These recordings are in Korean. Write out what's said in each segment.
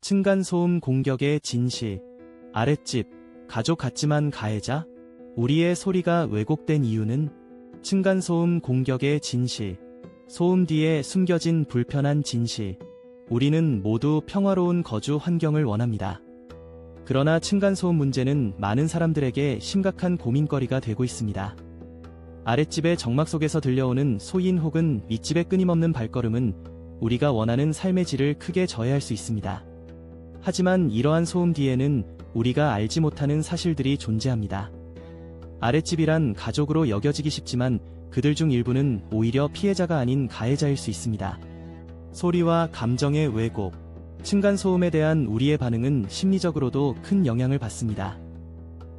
층간소음 공격의 진실. 아랫집, 가족 같지만 가해자? 우리의 소리가 왜곡된 이유는? 층간소음 공격의 진실. 소음 뒤에 숨겨진 불편한 진실. 우리는 모두 평화로운 거주 환경을 원합니다. 그러나 층간소음 문제는 많은 사람들에게 심각한 고민거리가 되고 있습니다. 아랫집의 정막 속에서 들려오는 소인 혹은 윗집의 끊임없는 발걸음은 우리가 원하는 삶의 질을 크게 저해할 수 있습니다. 하지만 이러한 소음 뒤에는 우리가 알지 못하는 사실들이 존재합니다. 아랫집이란 가족으로 여겨지기 쉽지만 그들 중 일부는 오히려 피해자가 아닌 가해자일 수 있습니다. 소리와 감정의 왜곡. 층간소음에 대한 우리의 반응은 심리적으로도 큰 영향을 받습니다.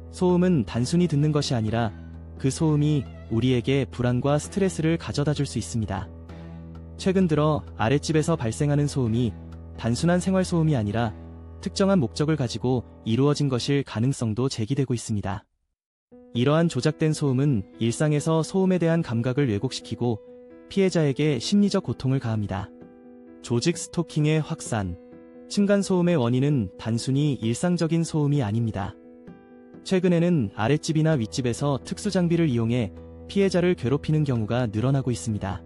소음은 단순히 듣는 것이 아니라 그 소음이 우리에게 불안과 스트레스를 가져다 줄 수 있습니다. 최근 들어 아랫집에서 발생하는 소음이 단순한 생활소음이 아니라 특정한 목적을 가지고 이루어진 것일 가능성도 제기되고 있습니다. 이러한 조작된 소음은 일상에서 소음에 대한 감각을 왜곡시키고 피해자에게 심리적 고통을 가합니다. 조직 스토킹의 확산. 층간소음의 원인은 단순히 일상적인 소음이 아닙니다. 최근에는 아랫집이나 윗집에서 특수장비를 이용해 피해자를 괴롭히는 경우가 늘어나고 있습니다.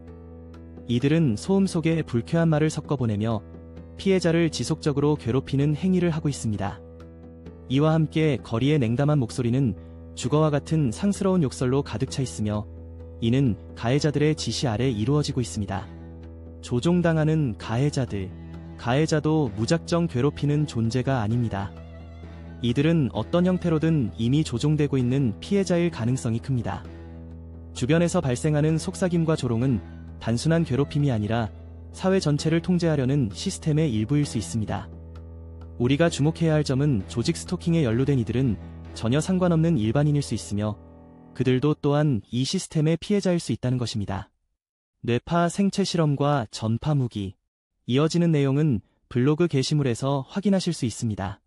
이들은 소음 속에 불쾌한 말을 섞어보내며 피해자를 지속적으로 괴롭히는 행위를 하고 있습니다. 이와 함께 거리의 냉담한 목소리는 주거와 같은 상스러운 욕설로 가득 차 있으며 이는 가해자들의 지시 아래 이루어지고 있습니다. 조종당하는 가해자들. 가해자도 무작정 괴롭히는 존재가 아닙니다. 이들은 어떤 형태로든 이미 조종되고 있는 피해자일 가능성이 큽니다. 주변에서 발생하는 속삭임과 조롱은 단순한 괴롭힘이 아니라 사회 전체를 통제하려는 시스템의 일부일 수 있습니다. 우리가 주목해야 할 점은 조직 스토킹에 연루된 이들은 전혀 상관없는 일반인일 수 있으며 그들도 또한 이 시스템의 피해자일 수 있다는 것입니다. 뇌파 생체 실험과 전파 무기. 이어지는 내용은 블로그 게시물에서 확인하실 수 있습니다.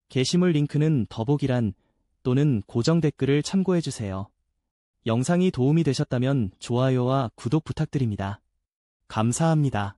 게시물 링크는 더보기란 또는 고정 댓글을 참고해주세요. 영상이 도움이 되셨다면 좋아요와 구독 부탁드립니다. 감사합니다.